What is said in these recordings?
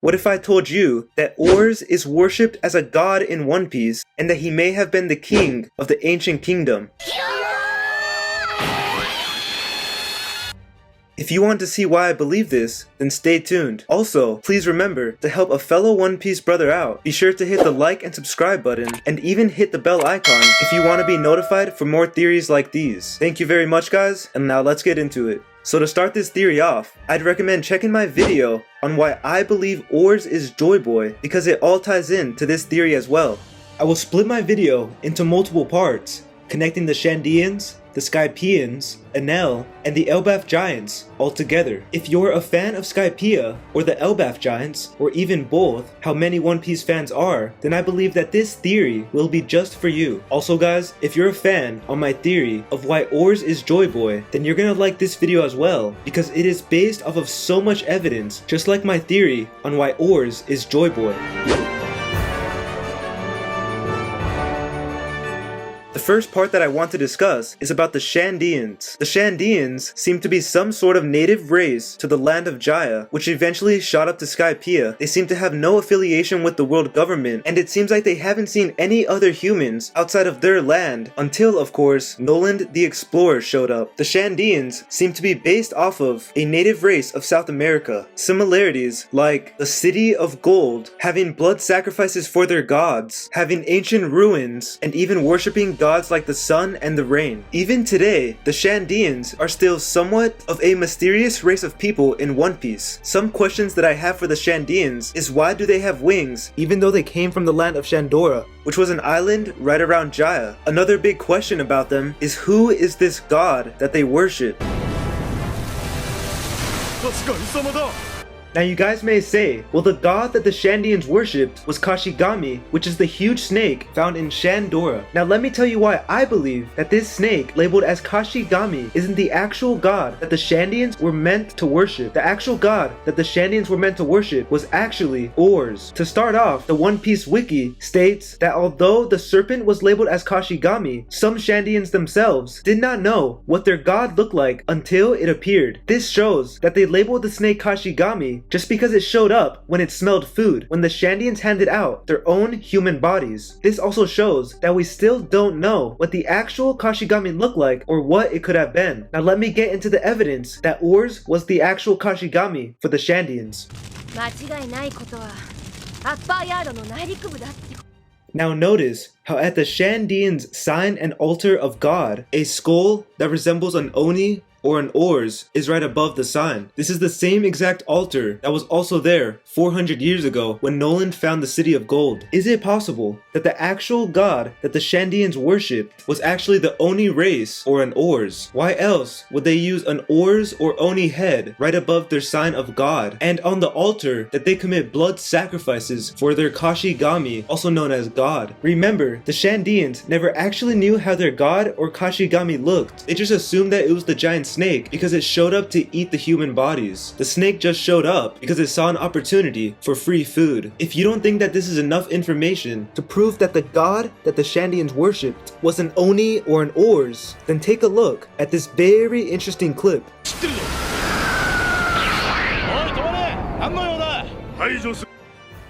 What if I told you that Oars is worshipped as a god in One Piece and that he may have been the king of the ancient kingdom? If you want to see why I believe this, then stay tuned. Also, please remember to help a fellow One Piece brother out. Be sure to hit the like and subscribe button, and even hit the bell icon if you want to be notified for more theories like these. Thank you very much, guys, and now let's get into it. So to start this theory off, I'd recommend checking my video on why I believe Oars is Joyboy, because it all ties in to this theory as well. I will split my video into multiple parts, connecting the Shandians, the Skypieans, Enel, and the Elbalf giants all together. If you're a fan of Skypiea, or the Elbalf giants, or even both, how many One Piece fans are, then I believe that this theory will be just for you. Also guys, if you're a fan on my theory of why Oars is Joyboy, then you're gonna like this video as well, because it is based off of so much evidence, just like my theory on why Oars is Joyboy. The first part that I want to discuss is about the Shandians. The Shandians seem to be some sort of native race to the land of Jaya, which eventually shot up to Skypiea. They seem to have no affiliation with the world government, and it seems like they haven't seen any other humans outside of their land until, of course, Noland the Explorer showed up. The Shandians seem to be based off of a native race of South America. Similarities like the City of Gold, having blood sacrifices for their gods, having ancient ruins, and even worshipping gods like the sun and the rain. Even today, the Shandians are still somewhat of a mysterious race of people in One Piece. Some questions that I have for the Shandians is why do they have wings even though they came from the land of Shandora, which was an island right around Jaya? Another big question about them is who is this god that they worship? Now you guys may say, well, the god that the Shandians worshipped was Kashigami, which is the huge snake found in Shandora. Now let me tell you why I believe that this snake labeled as Kashigami isn't the actual god that the Shandians were meant to worship. The actual god that the Shandians were meant to worship was actually Oars. To start off, the One Piece wiki states that although the serpent was labeled as Kashigami, some Shandians themselves did not know what their god looked like until it appeared. This shows that they labeled the snake Kashigami just because it showed up when it smelled food, when the Shandians handed out their own human bodies. This also shows that we still don't know what the actual Kashigami looked like or what it could have been. Now let me get into the evidence that Oars was the actual Kashigami for the Shandians. Now notice how at the Shandians' sign and altar of God, a skull that resembles an Oni or an Oars is right above the sign. This is the same exact altar that was also there 400 years ago when Noland found the City of Gold. Is it possible that the actual god that the Shandians worshipped was actually the Oni race or an Oars? Why else would they use an Oars or Oni head right above their sign of God, and on the altar that they commit blood sacrifices for their Kashigami, also known as God? Remember, the Shandians never actually knew how their god or Kashigami looked. They just assumed that it was the giant snake because it showed up to eat the human bodies. The snake just showed up because it saw an opportunity for free food. If you don't think that this is enough information to prove that the god that the Shandians worshipped was an Oni or an Oars, then take a look at this very interesting clip.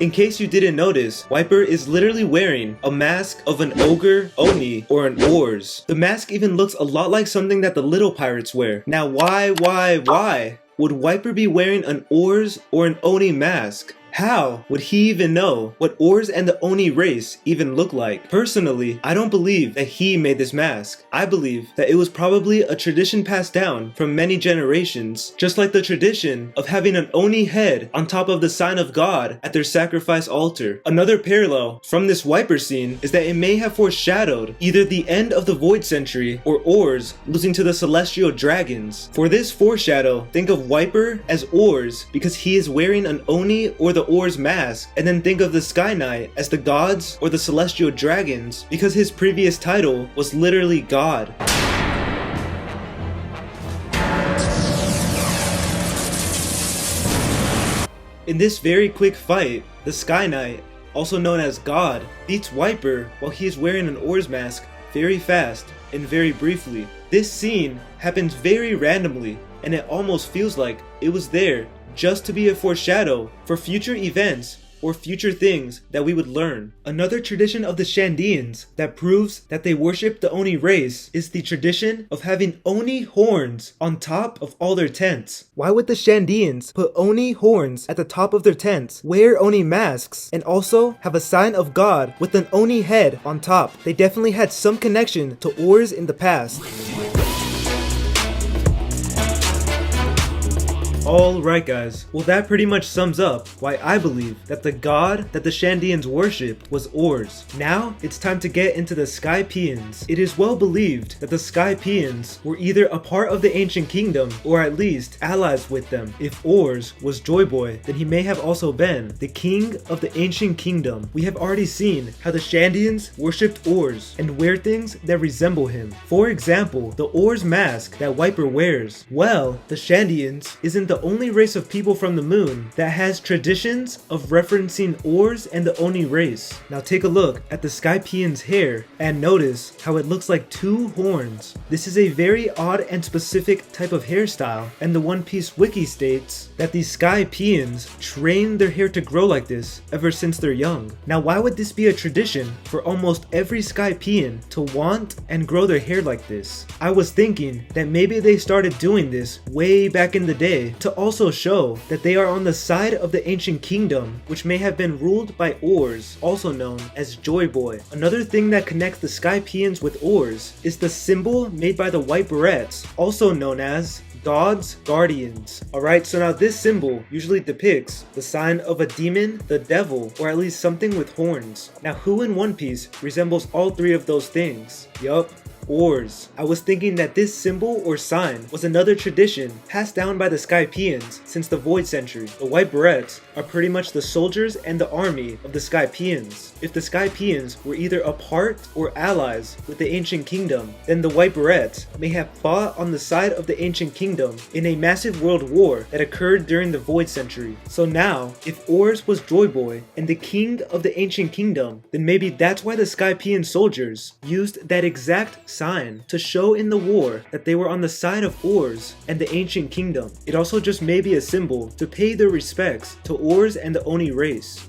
In case you didn't notice, Wiper is literally wearing a mask of an ogre, Oni, or an Oars. The mask even looks a lot like something that the little pirates wear. Now why would Wiper be wearing an Oars or an Oni mask? How would he even know what Oars and the Oni race even look like? Personally, I don't believe that he made this mask. I believe that it was probably a tradition passed down from many generations, just like the tradition of having an Oni head on top of the sign of God at their sacrifice altar. Another parallel from this Wiper scene is that it may have foreshadowed either the end of the Void Century or Oars losing to the Celestial Dragons. For this foreshadow, think of Wiper as Oars because he is wearing an Oni or the Oars mask, and then think of the Sky Knight as the gods or the Celestial Dragons because his previous title was literally God. In this very quick fight, the Sky Knight, also known as God, beats Wiper while he is wearing an Oars mask very fast and very briefly. This scene happens very randomly, and it almost feels like it was there just to be a foreshadow for future events or future things that we would learn. Another tradition of the Shandians that proves that they worship the Oni race is the tradition of having Oni horns on top of all their tents. Why would the Shandians put Oni horns at the top of their tents, wear Oni masks, and also have a sign of God with an Oni head on top? They definitely had some connection to Oars in the past. Alright guys, well that pretty much sums up why I believe that the god that the Shandians worshipped was Oars. Now, it's time to get into the Skypieans. It is well believed that the Skypieans were either a part of the ancient kingdom or at least allies with them. If Oars was Joyboy, then he may have also been the king of the ancient kingdom. We have already seen how the Shandians worshipped Oars and wear things that resemble him. For example, the Oars mask that Wiper wears. Well, the Shandians isn't the only race of people from the moon that has traditions of referencing Oars and the Oni race. Now take a look at the Skypieans' hair and notice how it looks like two horns. This is a very odd and specific type of hairstyle, and the One Piece wiki states that the Skypieans train their hair to grow like this ever since they're young. Now why would this be a tradition for almost every Skypiean to want and grow their hair like this? I was thinking that maybe they started doing this way back in the day to also show that they are on the side of the ancient kingdom, which may have been ruled by Oars, also known as Joyboy. Another thing that connects the Skypieans with Oars is the symbol made by the white berets, also known as God's Guardians. Alright, so now this symbol usually depicts the sign of a demon, the devil, or at least something with horns. Now who in One Piece resembles all three of those things? Yup, Oars. I was thinking that this symbol or sign was another tradition passed down by the Skypieans since the Void Century. The White Berets are pretty much the soldiers and the army of the Skypieans. If the Skypieans were either a part or allies with the ancient kingdom, then the White Berets may have fought on the side of the ancient kingdom in a massive world war that occurred during the Void Century. So now, if Oars was Joyboy and the king of the ancient kingdom, then maybe that's why the Skypiean soldiers used that exact sign to show in the war that they were on the side of Oars and the ancient kingdom. It also just may be a symbol to pay their respects to Oars and the Oni race.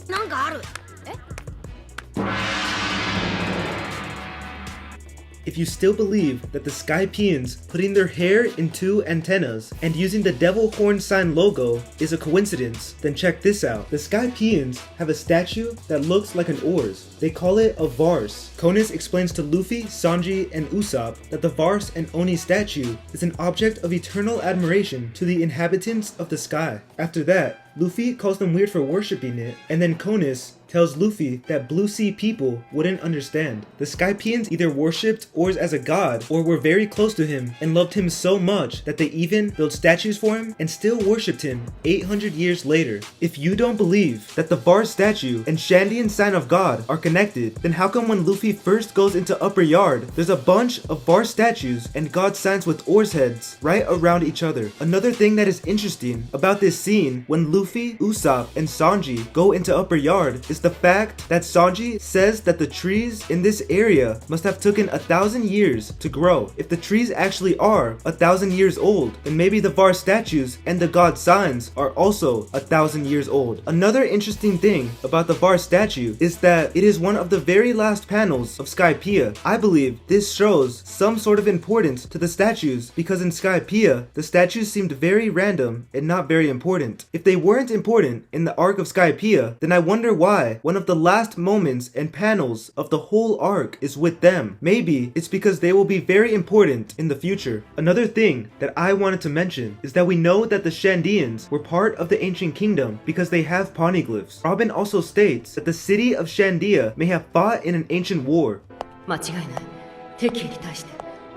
If you still believe that the Skypieans putting their hair in two antennas and using the devil horn sign logo is a coincidence, then check this out. The Skypieans have a statue that looks like an Oars. They call it a Vars. Konis explains to Luffy, Sanji, and Usopp that the Vars and Oni statue is an object of eternal admiration to the inhabitants of the sky. After that, Luffy calls them weird for worshipping it, and then Konis tells Luffy that Blue Sea people wouldn't understand. The Skypieans either worshipped Oars as a god or were very close to him and loved him so much that they even built statues for him and still worshipped him 800 years later. If you don't believe that the Vars statue and Shandian sign of God are connected, then how come when Luffy first goes into Upper Yard, there's a bunch of Vars statues and God signs with Oars heads right around each other? Another thing that is interesting about this scene when Luffy, Usopp, and Sanji go into Upper Yard is the fact that Sanji says that the trees in this area must have taken 1,000 years to grow. If the trees actually are 1,000 years old, then maybe the Vars statues and the god signs are also 1,000 years old. Another interesting thing about the Vars statue is that it is one of the very last panels of Skypiea. I believe this shows some sort of importance to the statues because in Skypiea, the statues seemed very random and not very important. If they weren't important in the arc of Skypiea, then I wonder why one of the last moments and panels of the whole arc is with them. Maybe it's because they will be very important in the future. Another thing that I wanted to mention is that we know that the Shandians were part of the ancient kingdom because they have poneglyphs. Robin also states that the city of Shandia may have fought in an ancient war.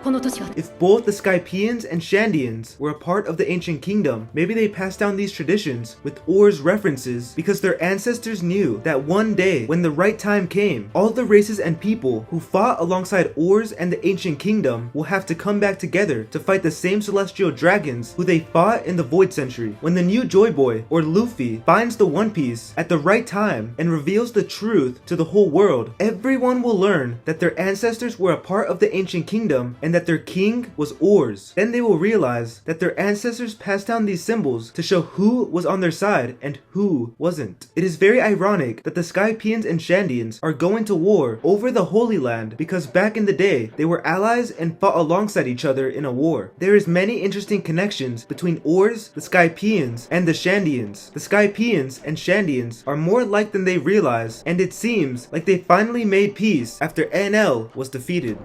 If both the Skypieans and Shandians were a part of the ancient kingdom, maybe they passed down these traditions with Oars references because their ancestors knew that one day, when the right time came, all the races and people who fought alongside Oars and the ancient kingdom will have to come back together to fight the same celestial dragons who they fought in the Void Century. When the new Joyboy, or Luffy, finds the One Piece at the right time and reveals the truth to the whole world, everyone will learn that their ancestors were a part of the ancient kingdom and that their king was Oars. Then they will realize that their ancestors passed down these symbols to show who was on their side and who wasn't. It is very ironic that the Skypieans and Shandians are going to war over the Holy Land because back in the day they were allies and fought alongside each other in a war. There is many interesting connections between Oars, the Skypieans, and the Shandians. The Skypieans and Shandians are more alike than they realize, and it seems like they finally made peace after Enel was defeated.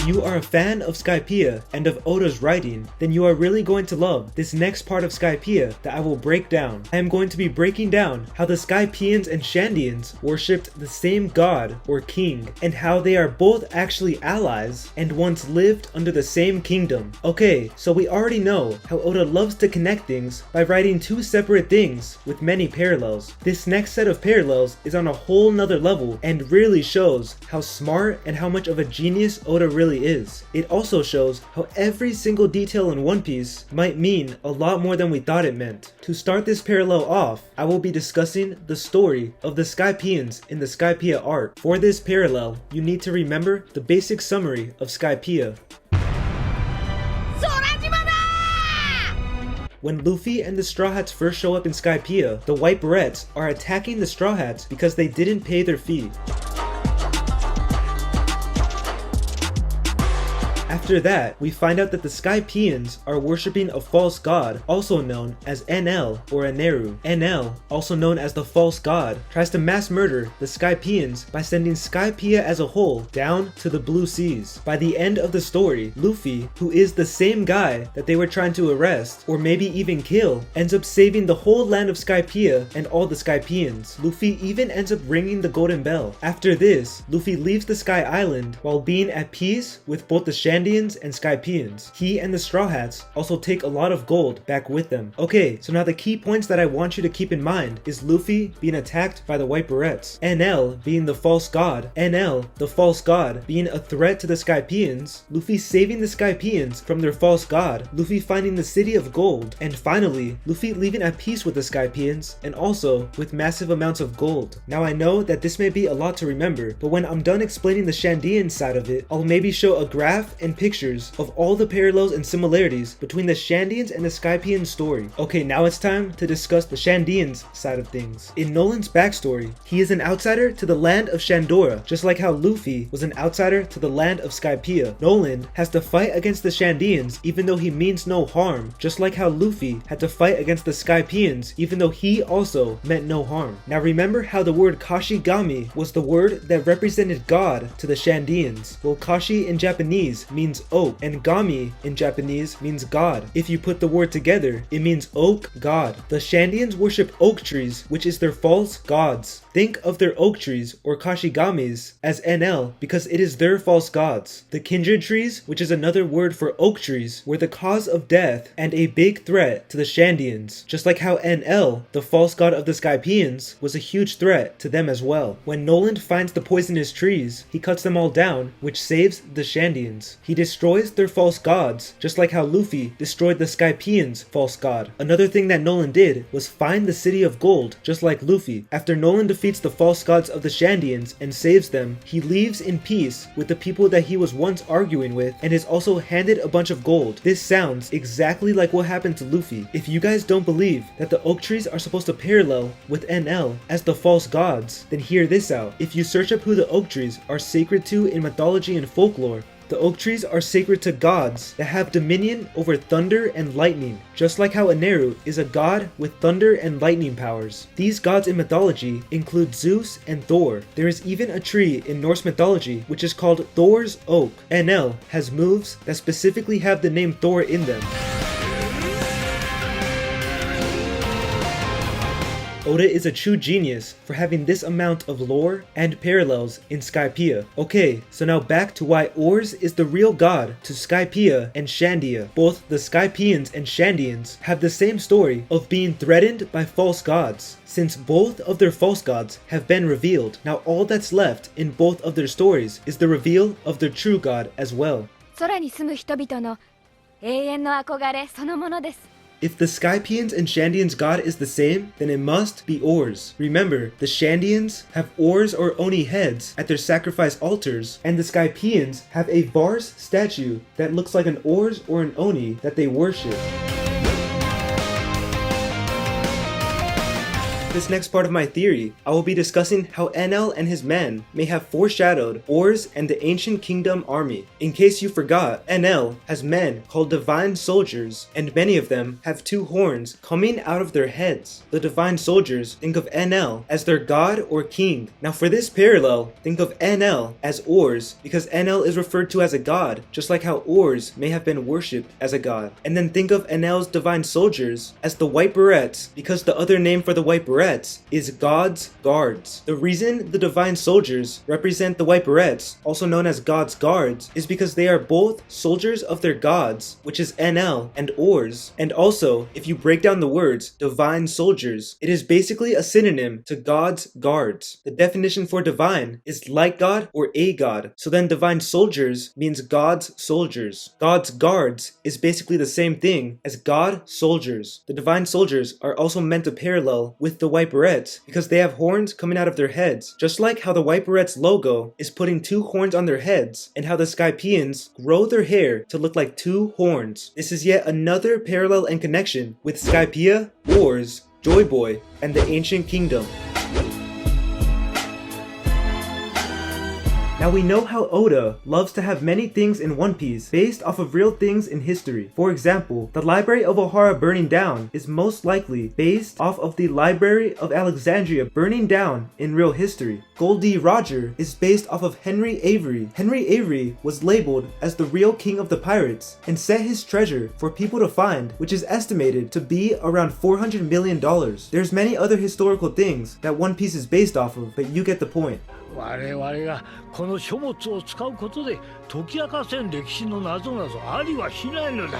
If you are a fan of Skypiea and of Oda's writing, then you are really going to love this next part of Skypiea that I will break down. I am going to be breaking down how the Skypieans and Shandians worshipped the same god or king, and how they are both actually allies and once lived under the same kingdom. Okay, so we already know how Oda loves to connect things by writing two separate things with many parallels. This next set of parallels is on a whole nother level and really shows how smart and how much of a genius Oda really is. It also shows how every single detail in One Piece might mean a lot more than we thought it meant. To start this parallel off, I will be discussing the story of the Skypieans in the Skypiea art. For this parallel, you need to remember the basic summary of Skypiea. When Luffy and the Straw Hats first show up in Skypiea, the White Berets are attacking the Straw Hats because they didn't pay their fee. After that, we find out that the Skypieans are worshipping a false god, also known as Enel or Eneru. Enel, also known as the false god, tries to mass murder the Skypieans by sending Skypiea as a whole down to the blue seas. By the end of the story, Luffy, who is the same guy that they were trying to arrest, or maybe even kill, ends up saving the whole land of Skypiea and all the Skypieans. Luffy even ends up ringing the golden bell. After this, Luffy leaves the Sky Island while being at peace with both the Shandians and Skypieans. He and the Straw Hats also take a lot of gold back with them. Okay, so now the key points that I want you to keep in mind is Luffy being attacked by the White Berets, Enel being the false god, Enel, the false god, being a threat to the Skypieans, Luffy saving the Skypieans from their false god, Luffy finding the city of gold, and finally, Luffy leaving at peace with the Skypieans and also with massive amounts of gold. Now I know that this may be a lot to remember, but when I'm done explaining the Shandian side of it, I'll maybe show a graph and pictures of all the parallels and similarities between the Shandians and the Skypiean story. Okay, now it's time to discuss the Shandians side of things. In Noland's backstory, he is an outsider to the land of Shandora, just like how Luffy was an outsider to the land of Skypiea. Noland has to fight against the Shandians even though he means no harm, just like how Luffy had to fight against the Skypieans even though he also meant no harm. Now remember how the word Kashigami was the word that represented God to the Shandians? Well, Kashi in Japanese means oak, and Gami in Japanese means God. If you put the word together, it means oak god. The Shandians worship oak trees, which is their false gods. Think of their oak trees, or Kashigamis, as Enel because it is their false gods. The kindred trees, which is another word for oak trees, were the cause of death and a big threat to the Shandians, just like how Enel, the false god of the Skypieans, was a huge threat to them as well. When Noland finds the poisonous trees, he cuts them all down, which saves the Shandians. He destroys their false gods, just like how Luffy destroyed the Skypieans' false god. Another thing that Noland did was find the city of gold, just like Luffy. After Noland defeats the false gods of the Shandians and saves them, he leaves in peace with the people that he was once arguing with and is also handed a bunch of gold. This sounds exactly like what happened to Luffy. If you guys don't believe that the oak trees are supposed to parallel with Enel as the false gods, then hear this out. If you search up who the oak trees are sacred to in mythology and folklore, the oak trees are sacred to gods that have dominion over thunder and lightning, just like how Eneru is a god with thunder and lightning powers. These gods in mythology include Zeus and Thor. There is even a tree in Norse mythology which is called Thor's Oak. Enel has moves that specifically have the name Thor in them. Oda is a true genius for having this amount of lore and parallels in Skypiea. Okay, so now back to why Oars is the real god to Skypiea and Shandia. Both the Skypieans and Shandians have the same story of being threatened by false gods. Since both of their false gods have been revealed, now all that's left in both of their stories is the reveal of their true god as well. 空に住む人々の永遠の憧れそのものです。If the Skypieans and Shandians god is the same, then it must be Oars. Remember, the Shandians have Oars or Oni heads at their sacrifice altars, and the Skypieans have a Vars statue that looks like an Oars or an Oni that they worship. This next part of my theory, I will be discussing how Enel and his men may have foreshadowed Oars and the ancient kingdom army. In case you forgot, Enel has men called divine soldiers, and many of them have two horns coming out of their heads. The divine soldiers think of Enel as their god or king. Now for this parallel, think of Enel as Oars, because Enel is referred to as a god, just like how Oars may have been worshipped as a god. And then think of Enel's divine soldiers as the white berets, because the other name for the white berets is God's guards. The reason the divine soldiers represent the white berets, also known as God's guards, is because they are both soldiers of their gods, which is Enel and Oars. And also, if you break down the words divine soldiers, it is basically a synonym to God's guards. The definition for divine is like God or a god. So then divine soldiers means God's soldiers. God's guards is basically the same thing as God soldiers. The divine soldiers are also meant to parallel with the white berets because they have horns coming out of their heads, just like how the white berets logo is putting two horns on their heads and how the Skypieans grow their hair to look like two horns. This is yet another parallel and connection with Skypiea, Oars, Joyboy, and the ancient kingdom. Now we know how Oda loves to have many things in One Piece based off of real things in history. For example, the Library of Ohara burning down is most likely based off of the Library of Alexandria burning down in real history. Gold D. Roger is based off of Henry Avery. Henry Avery was labeled as the real king of the pirates and set his treasure for people to find, which is estimated to be around $400 million. There's many other historical things that One Piece is based off of, but you get the point. 我々がこの書物を使うことで解き明かせん歴史の謎などありはしないのだ。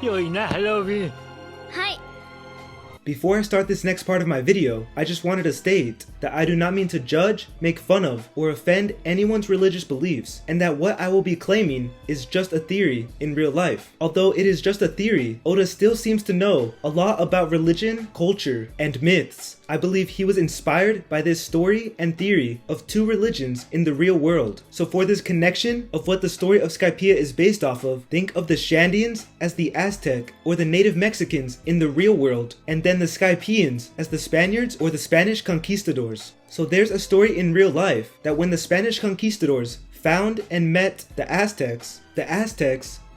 良いな、ロビン。はい。 Before I start this next part of my video, I just wanted to state that I do not mean to judge, make fun of, or offend anyone's religious beliefs, and that what I will be claiming is just a theory in real life. Although it is just a theory, Oda still seems to know a lot about religion, culture, and myths. I believe he was inspired by this story and theory of two religions in the real world. So for this connection of what the story of Skypiea is based off of, think of the Shandians as the Aztec or the native Mexicans in the real world, and then the Skypieans as the Spaniards or the Spanish conquistadors. So there's a story in real life that when the Spanish conquistadors found and met the Aztecs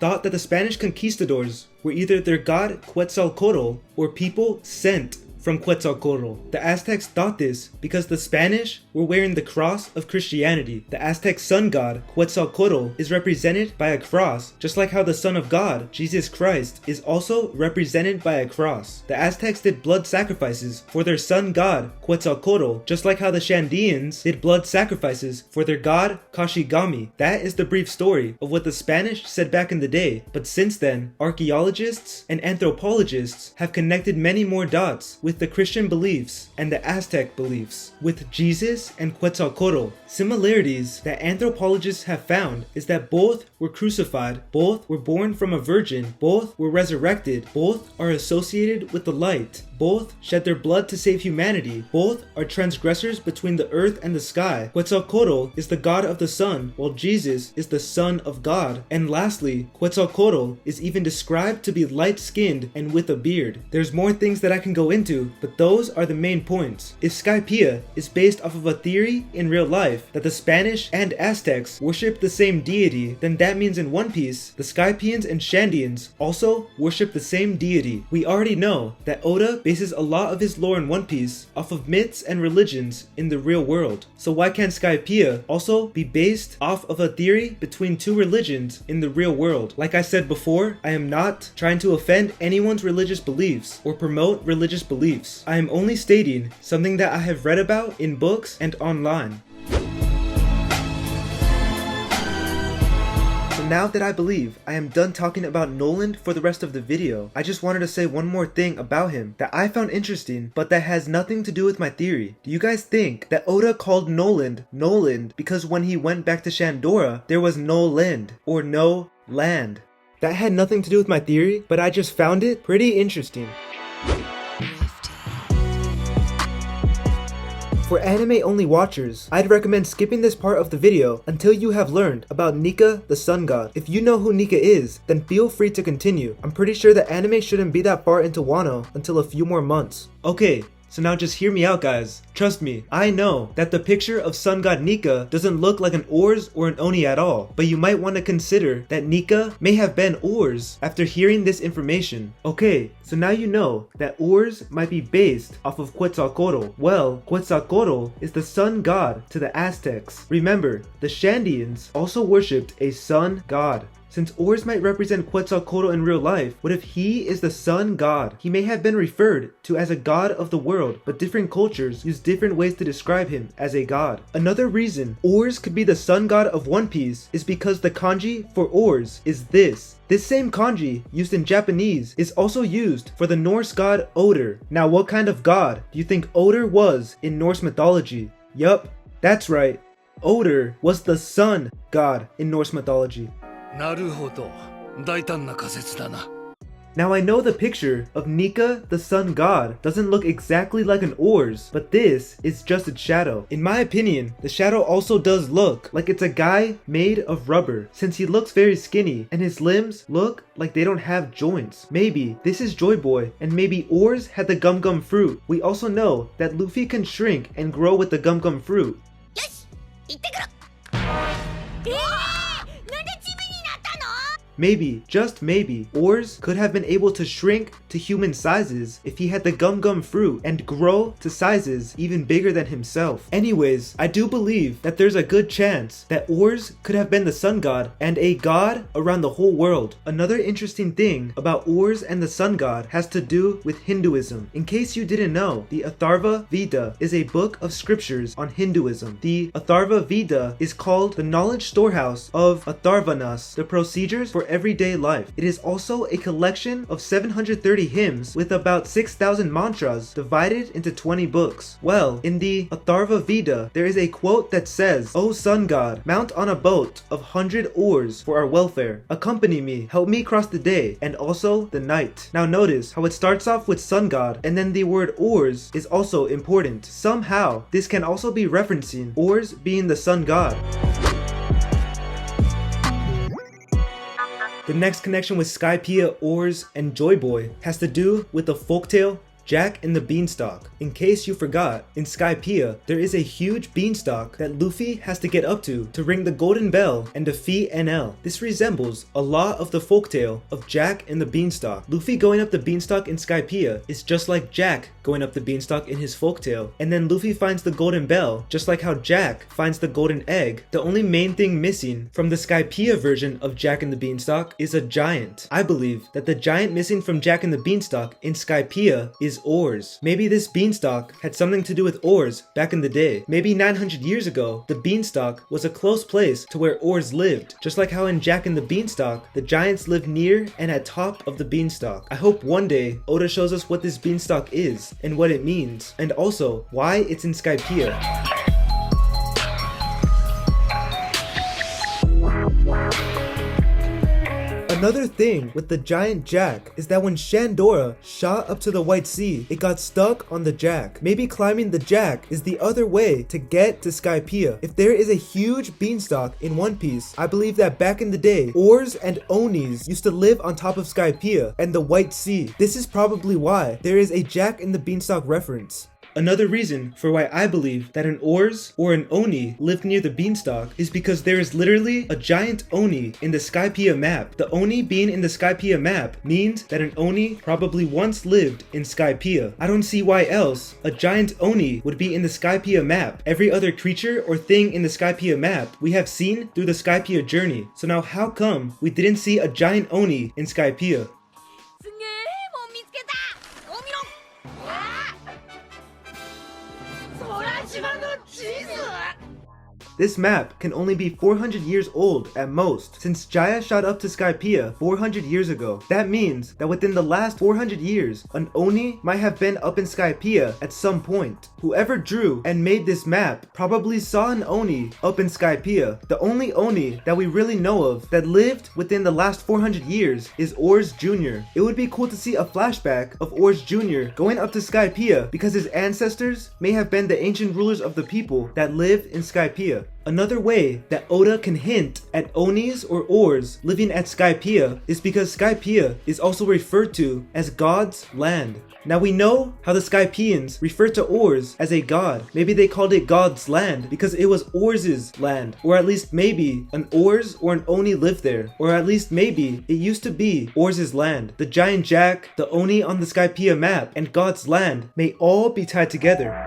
thought that the Spanish conquistadors were either their god Quetzalcoatl or people sent from Quetzalcoatl. The Aztecs thought this because the Spanish were wearing the cross of Christianity. The Aztec sun god, Quetzalcoatl, is represented by a cross, just like how the Son of God, Jesus Christ, is also represented by a cross. The Aztecs did blood sacrifices for their sun god, Quetzalcoatl, just like how the Shandians did blood sacrifices for their god, Kashigami. That is the brief story of what the Spanish said back in the day, but since then, archaeologists and anthropologists have connected many more dots with the Christian beliefs and the Aztec beliefs, with Jesus and Quetzalcoatl. Similarities that anthropologists have found is that both were crucified, both were born from a virgin, both were resurrected, both are associated with the light, both shed their blood to save humanity, both are transgressors between the earth and the sky. Quetzalcoatl is the god of the sun, while Jesus is the son of God. And lastly, Quetzalcoatl is even described to be light-skinned and with a beard. There's more things that I can go into, but those are the main points. If Skypiea is based off of a theory in real life that the Spanish and Aztecs worship the same deity, then that means in One Piece, the Skypieans and Shandians also worship the same deity. We already know that Oda bases a lot of his lore in One Piece off of myths and religions in the real world. So why can't Skypiea also be based off of a theory between two religions in the real world? Like I said before, I am not trying to offend anyone's religious beliefs or promote religious beliefs. I am only stating something that I have read about in books and online. Now that I believe I am done talking about Noland for the rest of the video, I just wanted to say one more thing about him that I found interesting, but that has nothing to do with my theory. Do you guys think that Oda called Noland Noland because when he went back to Shandora, there was no land or no land? That had nothing to do with my theory, but I just found it pretty interesting. For anime-only watchers, I'd recommend skipping this part of the video until you have learned about Nika, the Sun God. If you know who Nika is, then feel free to continue. I'm pretty sure the anime shouldn't be that far into Wano until a few more months. Okay, so now just hear me out, guys. Trust me, I know that the picture of Sun God Nika doesn't look like an Oars or an Oni at all, but you might want to consider that Nika may have been Oars after hearing this information. Okay, so now you know that Oars might be based off of Quetzalcoatl. Well, Quetzalcoatl is the sun god to the Aztecs. Remember, the Shandians also worshipped a sun god. Since Oars might represent Quetzalcoatl in real life, what if he is the sun god? He may have been referred to as a god of the world, but different cultures use different ways to describe him as a god. Another reason Oars could be the sun god of One Piece is because the kanji for Oars is this. This same kanji, used in Japanese, is also used for the Norse god Odr. Now, what kind of god do you think Odr was in Norse mythology? Yup, that's right. Odr was the sun god in Norse mythology. なるほど。大胆な仮説だな。 Now I know the picture of Nika, the sun god, doesn't look exactly like an Oars, but this is just its shadow. In my opinion, the shadow also does look like it's a guy made of rubber, since he looks very skinny and his limbs look like they don't have joints. Maybe this is Joyboy, and maybe Oars had the gum gum fruit. We also know that Luffy can shrink and grow with the gum gum fruit. Maybe, just maybe, Oars could have been able to shrink to human sizes if he had the gum gum fruit and grow to sizes even bigger than himself. Anyways, I do believe that there's a good chance that Oars could have been the sun god and a god around the whole world. Another interesting thing about Oars and the sun god has to do with Hinduism. In case you didn't know, the Atharva Veda is a book of scriptures on Hinduism. The Atharva Veda is called the knowledge storehouse of Atharvanas, the procedures for everyday life. It is also a collection of 730 hymns with about 6,000 mantras divided into 20 books. Well, in the Atharva Veda, there is a quote that says, "O sun god, mount on a boat of 100 oars for our welfare. Accompany me, help me cross the day and also the night." Now notice how it starts off with sun god and then the word oars is also important. Somehow, this can also be referencing Oars being the sun god. The next connection with Skypiea, Oars, and Joyboy has to do with the folktale Jack and the Beanstalk. In case you forgot, in Skypiea, there is a huge beanstalk that Luffy has to get up to ring the golden bell and defeat Enel. This resembles a lot of the folktale of Jack and the Beanstalk. Luffy going up the beanstalk in Skypiea is just like Jack going up the beanstalk in his folktale. And then Luffy finds the golden bell, just like how Jack finds the golden egg. The only main thing missing from the Skypiea version of Jack and the Beanstalk is a giant. I believe that the giant missing from Jack and the Beanstalk in Skypiea is Oars. Maybe this beanstalk had something to do with Oars back in the day. Maybe 900 years ago, the beanstalk was a close place to where Oars lived. Just like how in Jack and the Beanstalk, the giants lived near and at top of the beanstalk. I hope one day Oda shows us what this beanstalk is and what it means, and also why it's in Skypiea. Another thing with the giant jack is that when Shandora shot up to the White Sea, it got stuck on the jack. Maybe climbing the jack is the other way to get to Skypiea. If there is a huge beanstalk in One Piece, I believe that back in the day, Oars and Onis used to live on top of Skypiea and the White Sea. This is probably why there is a Jack and the Beanstalk reference. Another reason for why I believe that an Oars or an Oni lived near the beanstalk is because there is literally a giant Oni in the Skypiea map. The Oni being in the Skypiea map means that an Oni probably once lived in Skypiea. I don't see why else a giant Oni would be in the Skypiea map. Every other creature or thing in the Skypiea map we have seen through the Skypiea journey. So now how come we didn't see a giant Oni in Skypiea? this map can only be 400 years old at most, since Jaya shot up to Skypiea 400 years ago. That means that within the last 400 years, an Oni might have been up in Skypiea at some point. Whoever drew and made this map probably saw an Oni up in Skypiea. The only Oni that we really know of that lived within the last 400 years is Oars Jr. It would be cool to see a flashback of Oars Jr. going up to Skypiea because his ancestors may have been the ancient rulers of the people that lived in Skypiea. Another way that Oda can hint at Onis or Oars living at Skypiea is because Skypiea is also referred to as God's land. Now we know how the Skypieans referred to Oars as a god. Maybe they called it God's land because it was Oars' land. Or at least maybe an Oars or an Oni lived there. Or at least maybe it used to be Oars' land. The giant jack, the Oni on the Skypiea map, and God's land may all be tied together.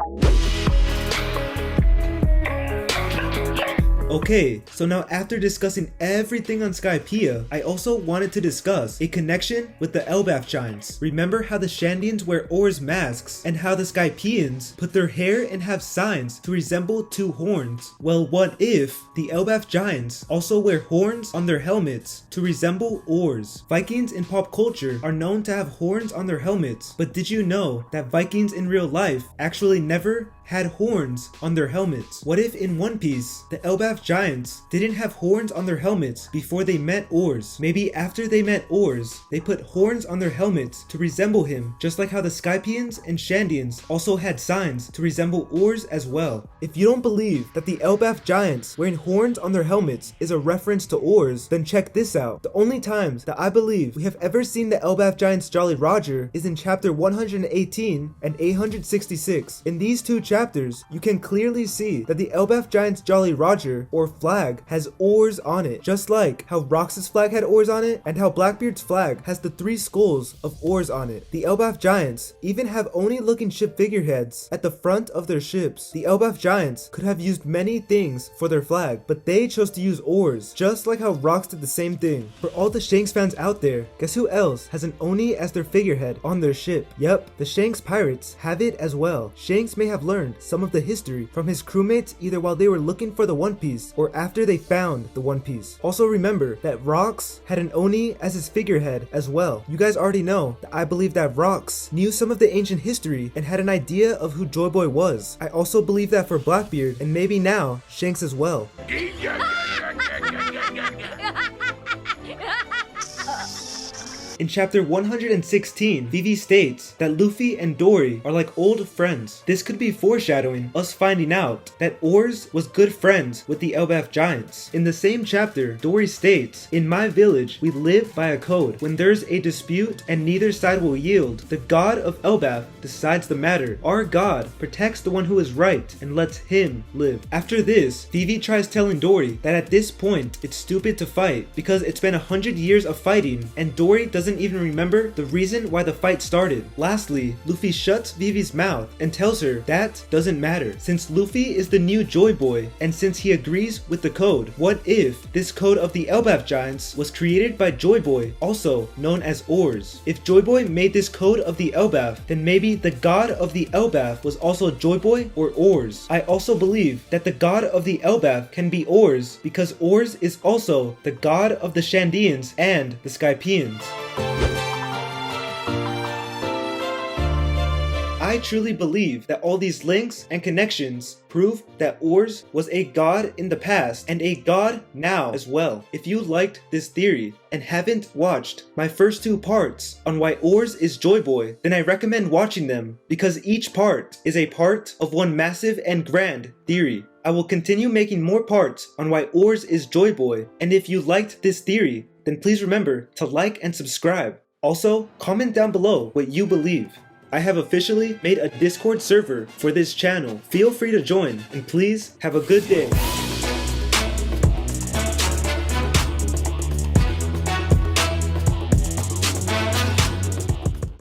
Okay, so now after discussing everything on Skypiea, I also wanted to discuss a connection with the Elbalf giants. Remember how the Shandians wear Oars masks and how the Skypieans put their hair and have signs to resemble two horns? Well, what if the Elbalf giants also wear horns on their helmets to resemble oars? Vikings in pop culture are known to have horns on their helmets, but did you know that Vikings in real life actually never had horns on their helmets? What if in One Piece, the Elbalf giants didn't have horns on their helmets before they met Oars? Maybe after they met Oars, they put horns on their helmets to resemble him, just like how the Skypieans and Shandians also had signs to resemble Oars as well. If you don't believe that the Elbalf giants wearing horns on their helmets is a reference to Oars, then check this out. The only times that I believe we have ever seen the Elbalf giants Jolly Roger is in chapter 118 and 866. In these two chapters, you can clearly see that the Elbalf giants Jolly Roger, or flag, has oars on it, just like how Rox's flag had oars on it and how Blackbeard's flag has the 3 skulls of oars on it. The Elbalf giants even have Oni looking ship figureheads at the front of their ships. The Elbalf giants could have used many things for their flag, but they chose to use oars, just like how Rox did the same thing. For all the Shanks fans out there, guess who else has an Oni as their figurehead on their ship? Yep, the Shanks pirates have it as well. Shanks may have learned some of the history from his crewmates either while they were looking for the One Piece or after they found the One Piece. Also remember that Rox had an Oni as his figurehead as well. You guys already know that I believe that Rox knew some of the ancient history and had an idea of who Joyboy was. I also believe that for Blackbeard and maybe now Shanks as well. In chapter 116, Vivi states that Luffy and Dory are like old friends. This could be foreshadowing us finding out that Oars was good friends with the Elbalf giants. In the same chapter, Dory states, "In my village, we live by a code. When there's a dispute and neither side will yield, the god of Elbalf decides the matter. Our god protects the one who is right and lets him live." After this, Vivi tries telling Dory that at this point, it's stupid to fight because it's been 100 years of fighting and Dory doesn't even remember the reason why the fight started. Lastly, Luffy shuts Vivi's mouth and tells her that doesn't matter. Since Luffy is the new Joyboy and since he agrees with the code, what if this code of the Elbalf giants was created by Joyboy, also known as Oars? If Joyboy made this code of the Elbalf, then maybe the god of the Elbalf was also Joyboy or Oars. I also believe that the god of the Elbalf can be Oars because Oars is also the god of the Shandians and the Skypieans. I truly believe that all these links and connections prove that Oars was a god in the past and a god now as well. If you liked this theory and haven't watched my first 2 parts on why Oars is Joyboy, then I recommend watching them because each part is a part of one massive and grand theory. I will continue making more parts on why Oars is Joyboy, and if you liked this theory, then please remember to like and subscribe. Also, comment down below what you believe. I have officially made a Discord server for this channel. Feel free to join, and please have a good day.